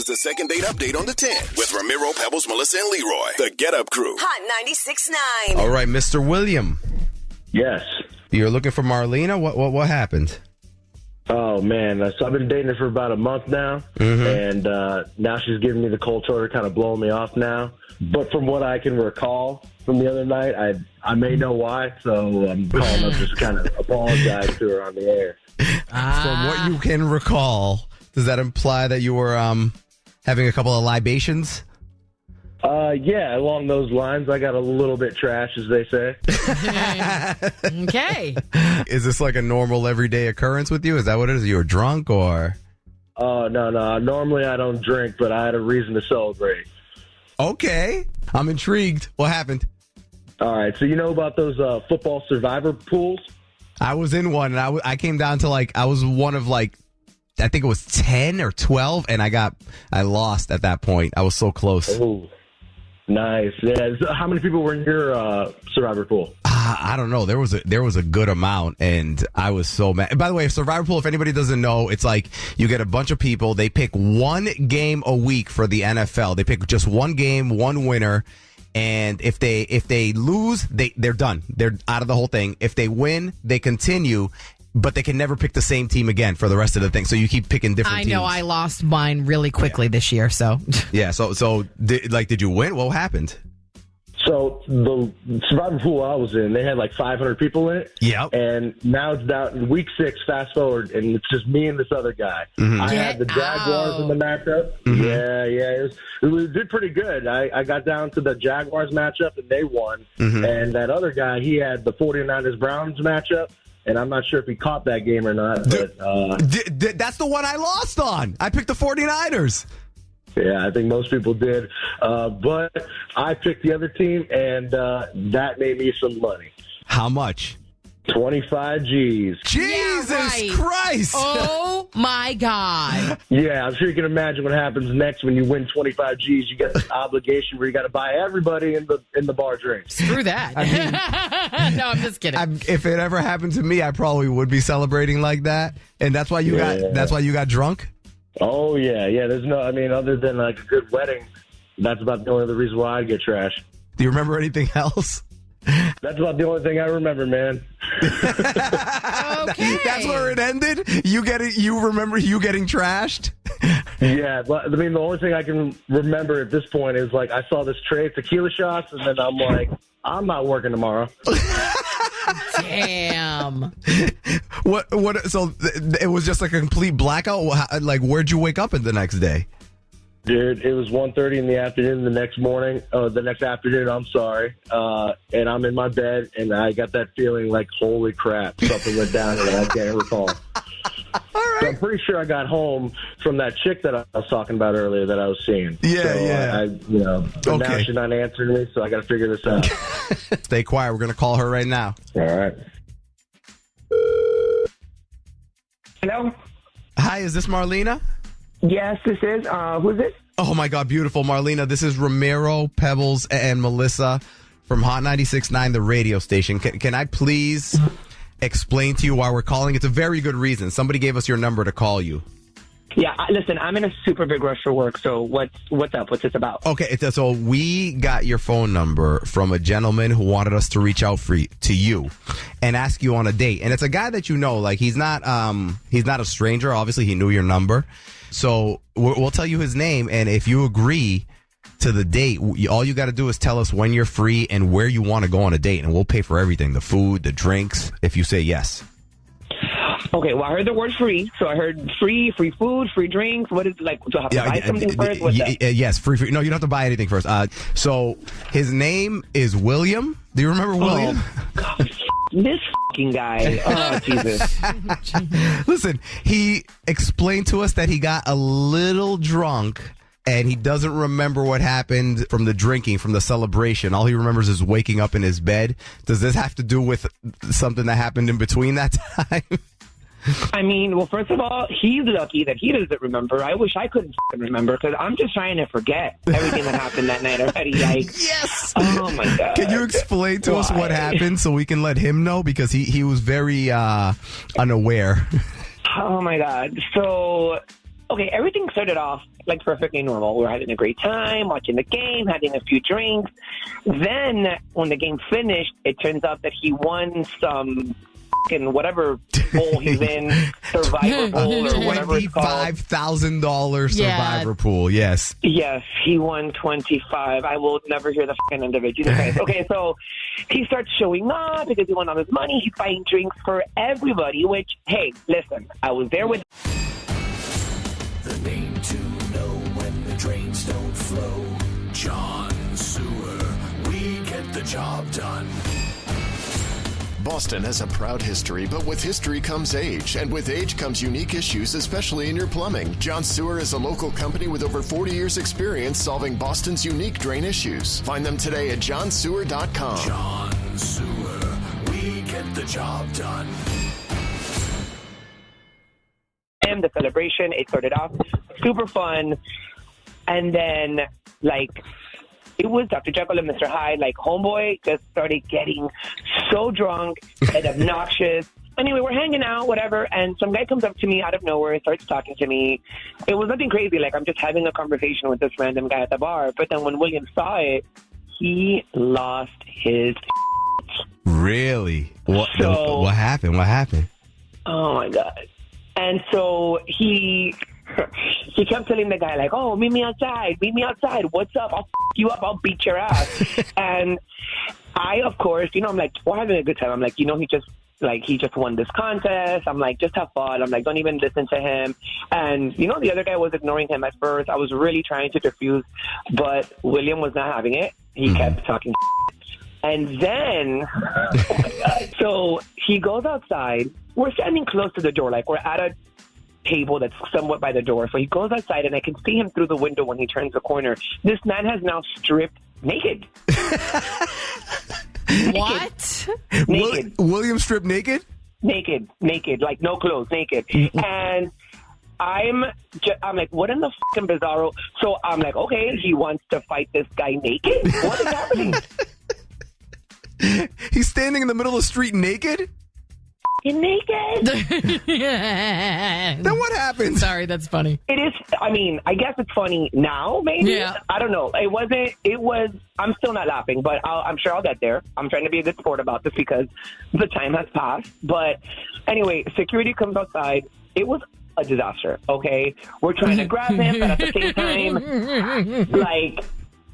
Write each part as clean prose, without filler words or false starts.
the second date update on the 10 with Ramiro, Pebbles, Melissa, and Leroy. The Get Up Crew. Hot 96.9. All right, Mr. William. Yes. You're looking for Marlena? What happened? Oh, man. So I've been dating her for about a month now, and now she's giving me the cold shoulder, kind of blowing me off now. But from what I can recall from the other night, I may know why, so I'm calling up just kind of apologize to her on the air. From what you can recall, does that imply that you were having a couple of libations? Yeah, along those lines. I got a little bit trash, as they say. Okay. Is this like a normal everyday occurrence with you? Is that what it is? You were drunk or? Oh, no. Normally I don't drink, but I had a reason to celebrate. Okay. I'm intrigued. What happened? All right, so you know about those football survivor pools? I was in one, and I came down to I was one of I think it was 10 or 12, and I lost at that point. I was so close. Oh, nice. Yeah. So how many people were in your survivor pool? I don't know. There was a good amount, and I was so mad. And by the way, survivor pool, if anybody doesn't know, it's like you get a bunch of people. They pick one game a week for the NFL. They pick just one game, one winner. And if they lose, they're done. They're out of the whole thing. If they win, they continue, but they can never pick the same team again for the rest of the thing. So you keep picking different teams. I know I lost mine really quickly this year, so. Yeah, so did you win? What happened? So the survivor pool I was in, they had 500 people in it. Yep. And now it's down in week 6, fast forward, and it's just me and this other guy. Mm-hmm. I had the Jaguars in the matchup. Mm-hmm. Yeah. It did pretty good. I got down to the Jaguars matchup, and they won. Mm-hmm. And that other guy, he had the 49ers-Browns matchup. And I'm not sure if he caught that game or not. But that's the one I lost on. I picked the 49ers. Yeah, I think most people did. But I picked the other team, and that made me some money. How much? 25 G's. Jesus right. Christ. Oh, my God. Yeah, I'm sure you can imagine what happens next when you win 25 G's. You get this obligation where you got to buy everybody in the bar drinks. Screw that. No, I'm just kidding. If it ever happened to me, I probably would be celebrating like that. And that's why you got drunk? Oh, yeah. There's other than a good wedding, that's about the only other reason why I get trashed. Do you remember anything else? That's about the only thing I remember, man. Okay. That's where it ended? You remember you getting trashed? Yeah, but the only thing I can remember at this point is I saw this tray of tequila shots, and then I'm like, I'm not working tomorrow. Damn. What? So it was just a complete blackout? Where'd you wake up the next day? Dude, it was 1:30 in the afternoon the next afternoon, I'm sorry. And I'm in my bed, and I got that feeling holy crap, something went down and I can't recall. All right. So I'm pretty sure I got home from that chick that I was talking about earlier that I was seeing. Yeah. But now she's not answering me, so I got to figure this out. Stay quiet. We're going to call her right now. All right. Hello? Hi, is this Marlena? Yes, this is. Who's this? Oh, my God, beautiful. Marlena, this is Ramiro, Pebbles, and Melissa from Hot 96.9, the radio station. Can I please explain to you why we're calling? It's a very good reason. Somebody gave us your number to call you. Yeah, listen, I'm in a super big rush for work, so what's up? What's this about? Okay, so we got your phone number from a gentleman who wanted us to reach out to you and ask you on a date. And it's a guy that you know, he's not a stranger. Obviously, he knew your number. So we'll tell you his name, and if you agree to the date, all you got to do is tell us when you're free and where you want to go on a date, and we'll pay for everything, the food, the drinks, if you say yes. Okay, well, I heard the word free, so I heard free food, free drinks. What is do I have to buy something first? What's that? Yes, free. No, you don't have to buy anything first. So his name is William. Do you remember William? Oh, God, this fucking guy. Oh, Jesus. Listen, he explained to us that he got a little drunk and he doesn't remember what happened from the drinking, from the celebration. All he remembers is waking up in his bed. Does this have to do with something that happened in between that time? Well, first of all, he's lucky that he doesn't remember. I wish I couldn't remember because I'm just trying to forget everything that happened that night already. Yes! Oh, my God. Can you explain to us what happened so we can let him know? Because he was very unaware. Oh, my God. So okay, everything started off like perfectly normal. We were having a great time, watching the game, having a few drinks. Then when the game finished, it turns out that he won some fucking whatever bowl he's in, Survivor Bowl or whatever it's called. $25,000 Survivor pool, yes. Yes, he won 25. I will never hear the fucking end of it. Jesus Christ. Okay, so he starts showing up because he won all his money. He's buying drinks for everybody, which, hey, listen, I was there with... The name to know when the drains don't flow. John Sewer, we get the job done. Boston has a proud history, but with history comes age, and with age comes unique issues, especially in your plumbing. John Sewer is a local company with over 40 years' experience solving Boston's unique drain issues. Find them today at johnsewer.com. John Sewer, we get the job done. And the celebration, it started off super fun, and then, like... It was Dr. Jekyll and Mr. Hyde. Like, homeboy just started getting so drunk and obnoxious. Anyway, we're hanging out, whatever, and some guy comes up to me out of nowhere, starts talking to me. It was nothing crazy. Like, I'm just having a conversation with this random guy at the bar. But then when William saw it, he lost his... Really? What happened? What happened? Oh, my God. And so he kept telling the guy, like, oh, meet me outside. What's up? I'll f*** you up. I'll beat your ass. And I, of course, I'm like, we're having a good time. I'm like, he just won this contest. I'm like, just have fun. I'm like, don't even listen to him. And, the other guy was ignoring him at first. I was really trying to diffuse, but William was not having it. He kept talking. And then, oh my God. So he goes outside. We're standing close to the door. Like, we're at a table that's somewhat by the door. So he goes outside, and I can see him through the window when he turns the corner. This man has now stripped naked. What? Naked. William stripped naked? Naked, like no clothes, naked. And I'm like, what in the fucking bizarro? So I'm like, okay, he wants to fight this guy naked? What is happening? He's standing in the middle of the street naked? Naked. Then what happens? Sorry, that's funny. It is. I mean, I guess it's funny now. Maybe. Yeah. I don't know. It wasn't. It was. I'm still not laughing, but I'm sure I'll get there. I'm trying to be a good sport about this because the time has passed. But anyway, security comes outside. It was a disaster. Okay, we're trying to grab him, but at the same time, like.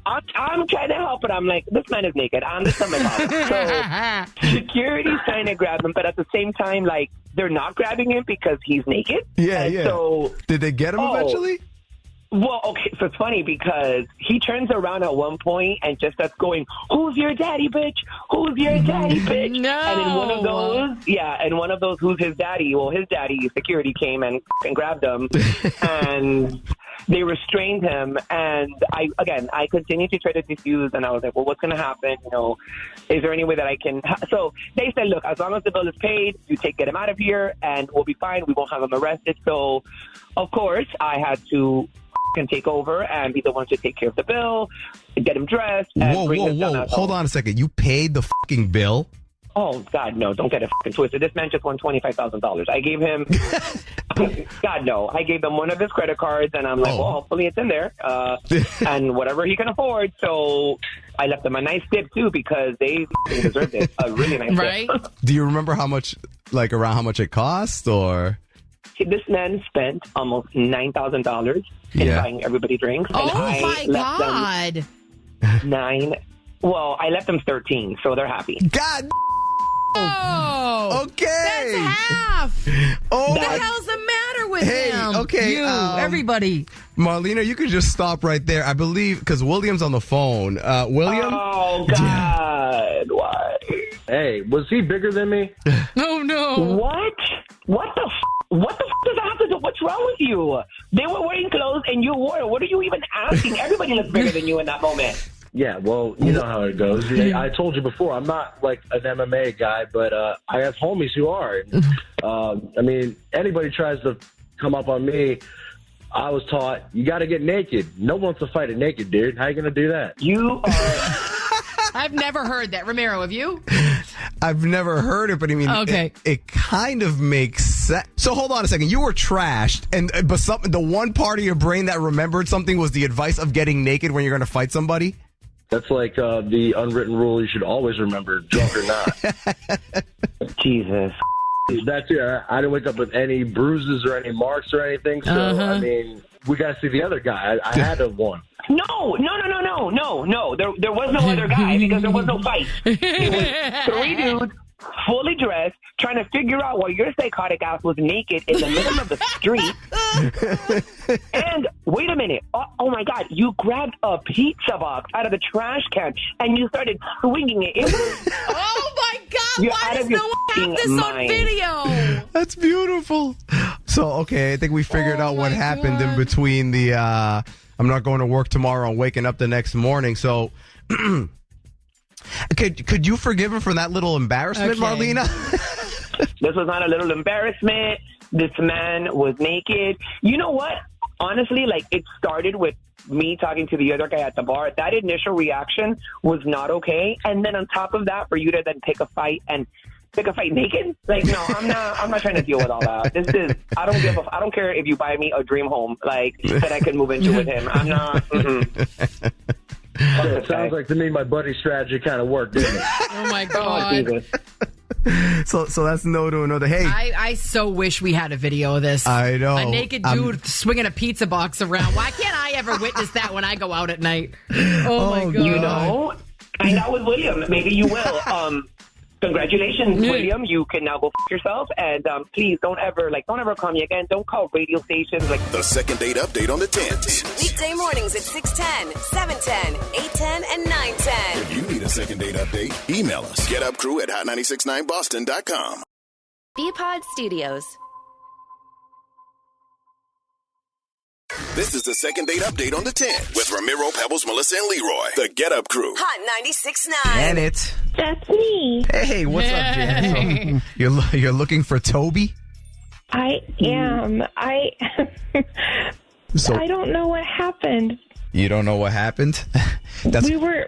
I'm trying to help, but I'm like, this man is naked. I'm the stomach bottom. So security's trying to grab him, but at the same time, like, they're not grabbing him because he's naked. Yeah. So, did they get him eventually? Well, okay, so it's funny because he turns around at one point and just starts going, who's your daddy, bitch? Who's your daddy, bitch? No. And in one of those, who's his daddy? Well, his daddy, security came and grabbed him, and they restrained him. And I continued to try to defuse, and I was like, well, what's going to happen? Is there any way that I can? So they said, look, as long as the bill is paid, you get him out of here, and we'll be fine. We won't have him arrested. So, of course, I had to can take over and be the one to take care of the bill, get him dressed, and bring him down. Hold on a second. You paid the fucking bill? Oh, God, no. Don't get it fucking twisted. This man just won $25,000. I gave him... God, no. I gave him one of his credit cards, and I'm like, well, hopefully it's in there. And whatever he can afford. So I left them a nice tip, too, because they deserved it. A really nice right? tip. Do you remember how much, around how much it cost, or... This man spent almost $9,000 in buying everybody drinks. Oh, and I my God. Them 9. Well, I left them 13, so they're happy. God. Oh. Okay. That's half. Oh, what the hell's the matter with him? Okay. You, everybody. Marlena, you can just stop right there. I believe, because William's on the phone. William? Oh, God. Why? Hey, was he bigger than me? Oh, no. What? What the What the does that have to do? What's wrong with you? They were wearing clothes and you wore it. What are you even asking? Everybody looks bigger than you in that moment. Yeah, well, you know how it goes. I told you before, I'm not like an MMA guy, but I have homies who are. I mean, anybody tries to come up on me, I was taught, you got to get naked. No one wants to fight a naked dude. How are you going to do that? You are... I've never heard that. Ramiro, have you? I've never heard it, but I mean, okay. It kind of makes upset. So hold on a second. You were trashed, but the one part of your brain that remembered something was the advice of getting naked when you're going to fight somebody? That's like the unwritten rule you should always remember, drunk or not. Jesus. That's it. I didn't wake up with any bruises or any marks or anything. So, I mean, we got to see the other guy. I had to have won. No. There was no other guy because there was no fight. It was 3 dudes, fully dressed, trying to figure out why your psychotic ass was naked in the middle of the street. And wait a minute. Oh my God. You grabbed a pizza box out of the trash can and you started swinging it. It was, Oh my God! You're Why out does of no your one have this f***ing on mind. video? That's beautiful. So, okay, I think we figured out what my happened in God. between the I'm not going to work tomorrow and waking up the next morning. So, could you forgive him for that little embarrassment, Okay. Marlena? This was not a little embarrassment. This man was naked. You know what? Honestly, like, it started with me talking to the other guy at the bar. That initial reaction was not okay. And then on top of that, for you to then pick a fight naked? Like, no, I'm not trying to deal with all that. This is, I don't care if you buy me a dream home, like, that I can move into with him. I'm not, It sounds like to me my buddy's strategy kind of worked, didn't it? Oh my Oh, God! Jesus. So that's no to another. Hey, I so wish we had a video of this. I know. A naked dude swinging a pizza box around. Why can't I ever witness that when I go out at night? Oh my God! You know, and that was William. Maybe you will. Congratulations, William. You can now go f*** yourself. And please don't ever call me again. Don't call radio stations. Like, The second date update on the 10s. Weekday mornings at 6:10, 7:10, 8:10, and 9:10. If you need a second date update, email us. GetUpCrew@hot969boston.com. Bpod Studios. This is the second date update on the 10 with Ramiro, Pebbles, Melissa, and Leroy. The Get Up Crew. Hot 96.9. and it. That's me. Hey, what's up, Jan? So, you're looking for Toby? I am. I don't know what happened. You don't know what happened? We were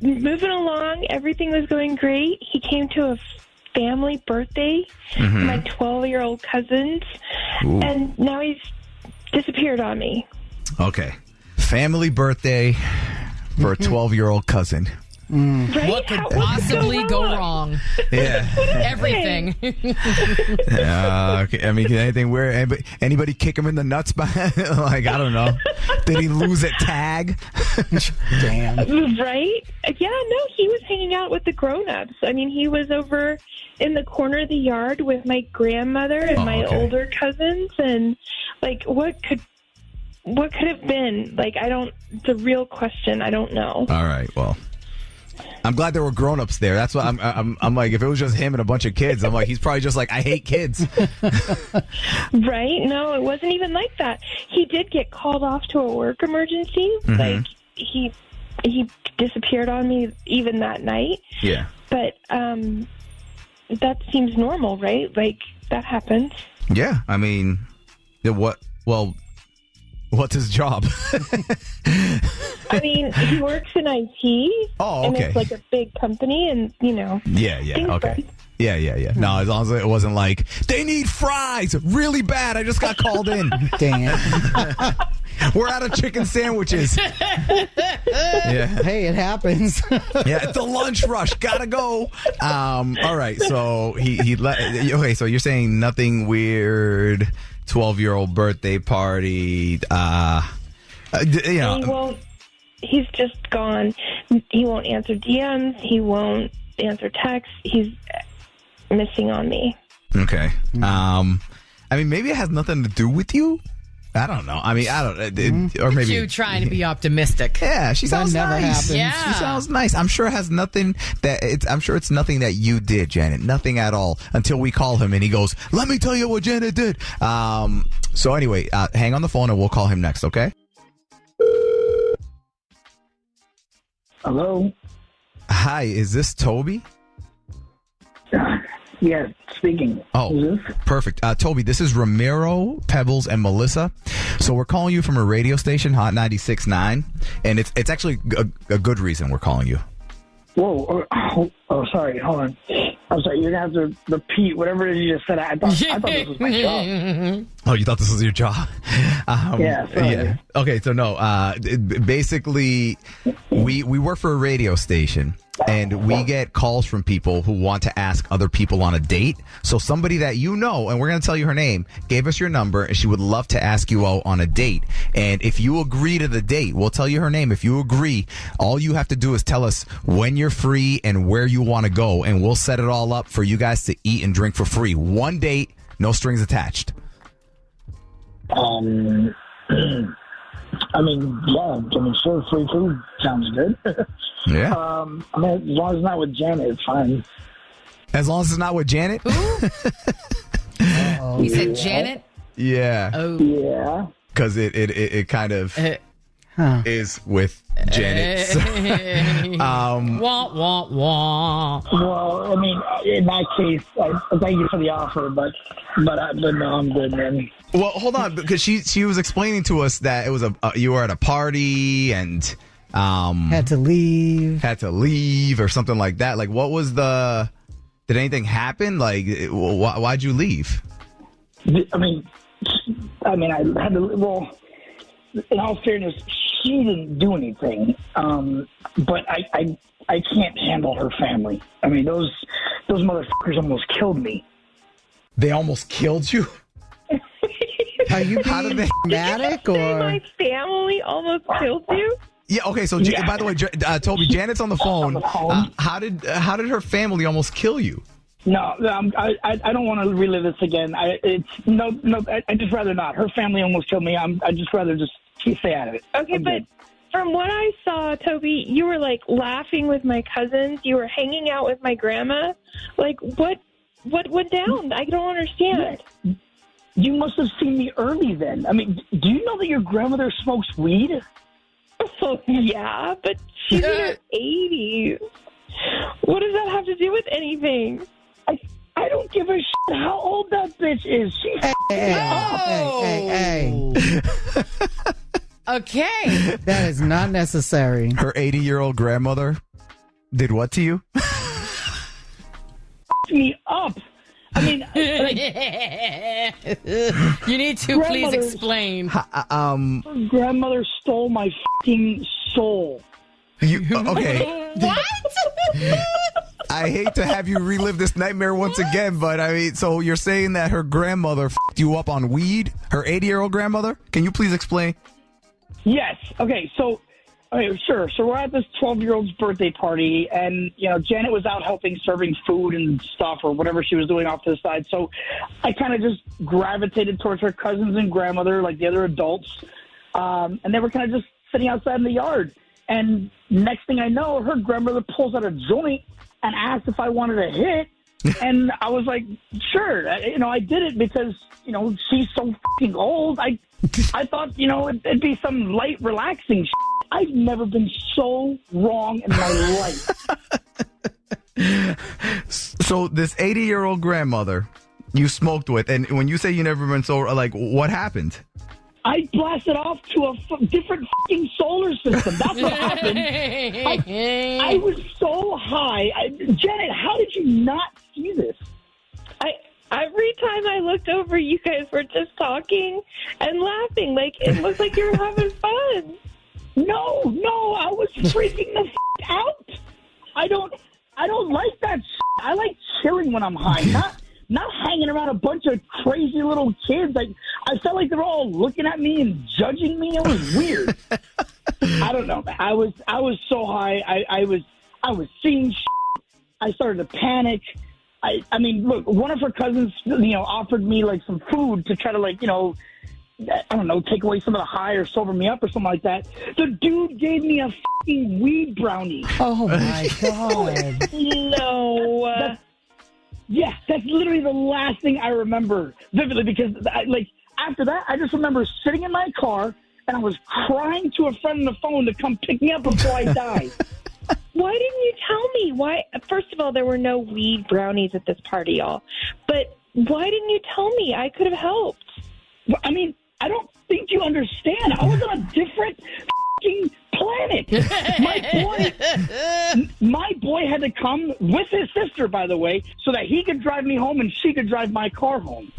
moving along. Everything was going great. He came to a family birthday, my 12-year-old cousin's, and now he's disappeared on me. Okay. Family birthday for a 12-year-old cousin. Right? What could How- possibly go wrong? wrong? Yeah. Everything. Okay. I mean, can anything weird? Anybody kick him in the nuts? Like, I don't know. Did he lose at tag? Damn. Right? Yeah, no, he was hanging out with the grown-ups. I mean, he was over in the corner of the yard with my grandmother and my okay. older cousins, and, like, what could have been? Like, it's a real question. I don't know. All right. Well, I'm glad there were grown-ups there. That's what I'm like, if it was just him and a bunch of kids, I'm like, he's probably just like, I hate kids. Right? No, it wasn't even like that. He did get called off to a work emergency. Like, he disappeared on me even that night. Yeah. But that seems normal, right? Like, that happens. Yeah. I mean, what's his job? I mean, he works in IT. Oh, And okay. it's like a big company, and, you know. Yeah, things okay. like- Yeah. No, as long as it wasn't like, they need fries really bad. I just got called in. Damn. We're out of chicken sandwiches. Yeah. Hey, it happens. Yeah, it's a lunch rush. Gotta go. All right, so okay, so you're saying nothing weird, 12-year-old birthday party, He's just gone. He won't answer DMs. He won't answer texts. He's missing on me. Okay. I mean, maybe it has nothing to do with you. I don't know. I mean, or maybe You trying to be optimistic. Yeah, she sounds never nice. happens. Yeah. She sounds nice. I'm sure it has nothing I'm sure it's nothing that you did, Janet. Nothing at all until we call him and he goes, "Let me tell you what Janet did." So anyway, hang on the phone and we'll call him next, okay? Hello? Hi, is this Toby? Yeah, speaking. Oh, Who's this? perfect. Toby, this is Ramiro, Pebbles, and Melissa. So we're calling you from a radio station, Hot 96.9, and it's actually a good reason we're calling you. Whoa. Oh, sorry. Hold on. I'm sorry, you're going to have to repeat whatever it is you just said. I thought this was my job. Oh, you thought this was your job? Yeah, sorry. Yeah. Okay, so no. Basically, we work for a radio station, and we get calls from people who want to ask other people on a date. So somebody that you know, and we're going to tell you her name, gave us your number, and she would love to ask you out on a date. And if you agree to the date, we'll tell you her name. If you agree, all you have to do is tell us when you're free and where you want to go, and we'll set it all up for you guys to eat and drink for free. One date, no strings attached. Sure, free food sounds good. Yeah. As long as it's not with Janet, it's fine. As long as it's not with Janet? You said Janet? Yeah. Oh. Yeah. Because it kind of is with Janet. Wah, wah, wah. Well, in that case, I thank you for the offer, but no, I'm good, man. Well, hold on, because she was explaining to us that it was you were at a party and had to leave or something like that. Like, what was did anything happen? Like, why'd you leave? I had to. Well, in all fairness, she didn't do anything, but I can't handle her family. Those motherfuckers almost killed me. They almost killed you? Are you being dramatic, or my family almost killed you? Yeah. Okay. So, by the way, Toby, Janet's on the phone. How did her family almost kill you? No, I don't want to relive this again. I'd just rather not. Her family almost killed me. I'd just rather just stay out of it. Okay, but from what I saw, Toby, you were like laughing with my cousins. You were hanging out with my grandma. Like, what went down? I don't understand. You must have seen me early then. Do you know that your grandmother smokes weed? Oh, yeah, but she's in her 80s. What does that have to do with anything? I don't give a shit how old that bitch is. She's hey. Okay. That is not necessary. Her 80-year-old grandmother did what to you? Me up. You need to please explain. Her grandmother stole my fucking soul. Okay. What? I hate to have you relive this nightmare once again, but so you're saying that her grandmother f***ed you up on weed? Her 80-year-old grandmother? Can you please explain? Yes. Okay, sure. So we're at this 12-year-old's birthday party, and, Janet was out helping serving food and stuff or whatever she was doing off to the side. So I kind of just gravitated towards her cousins and grandmother, like the other adults, and they were kind of just sitting outside in the yard. And next thing I know, her grandmother pulls out a joint and asked if I wanted to hit. And I was like, sure. I did it because, she's so fucking old. I thought, it'd be some light, relaxing shit. I've never been so wrong in my life. So this 80-year-old grandmother you smoked with, and when you say you never been so, like, what happened? I blasted off to a different fucking solar system. That's what happened. I was so high. Janet, how did you not see this? Every time I looked over, you guys were just talking and laughing. Like, it looked like you were having fun. No, I was freaking the out. I don't like that shit. I like chilling when I'm high, not hanging around a bunch of crazy little kids. I felt like they were all looking at me and judging me. It was weird. I don't know. I was so high. I was seeing shit. I started to panic. Look, one of her cousins, offered me like some food to try to take away some of the high or sober me up or something like that. The dude gave me a fucking weed brownie. Oh my God. No. That's literally the last thing I remember vividly because after that, I just remember sitting in my car and I was crying to a friend on the phone to come pick me up before I died. Why didn't you tell me? Why? First of all, there were no weed brownies at this party, y'all. But why didn't you tell me? I could have helped. I don't think you understand. I was on a different fucking planet. My boy had to come with his sister, by the way, so that he could drive me home and she could drive my car home.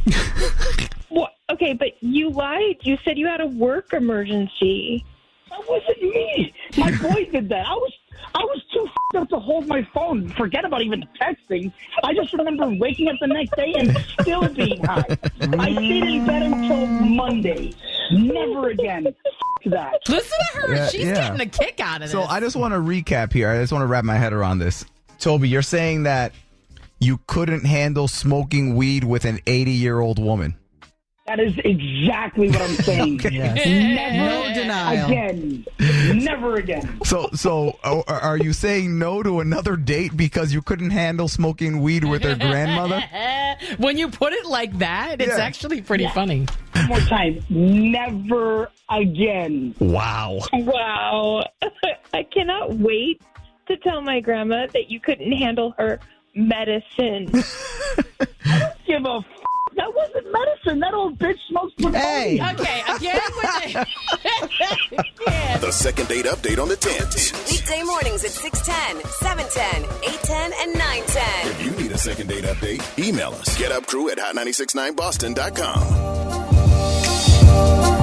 What? Okay, but you lied. You said you had a work emergency. That wasn't me. My boy did that. I was too up to hold my phone. Forget about even texting. I just remember waking up the next day and still being high. I stayed in bed until Monday. Never again. That. Listen to her. Yeah, She's getting a kick out of this. So I just want to recap here. I just want to wrap my head around this. Toby, you're saying that you couldn't handle smoking weed with an 80-year-old woman. That is exactly what I'm saying. No denial. Again. Never again. So are you saying no to another date because you couldn't handle smoking weed with her grandmother? When you put it like that, it's actually pretty funny. One more time. Never again. Wow. Wow. I cannot wait to tell my grandma that you couldn't handle her medicine. I don't give a that wasn't medicine. That old bitch smokes plutonium. Hey. Okay, again with it. Yeah. The second date update on the 10s. Weekday mornings at 6:10, 7:10, 8:10, and 9:10. If you need a second date update, email us. GetUpCrew at hot969boston.com.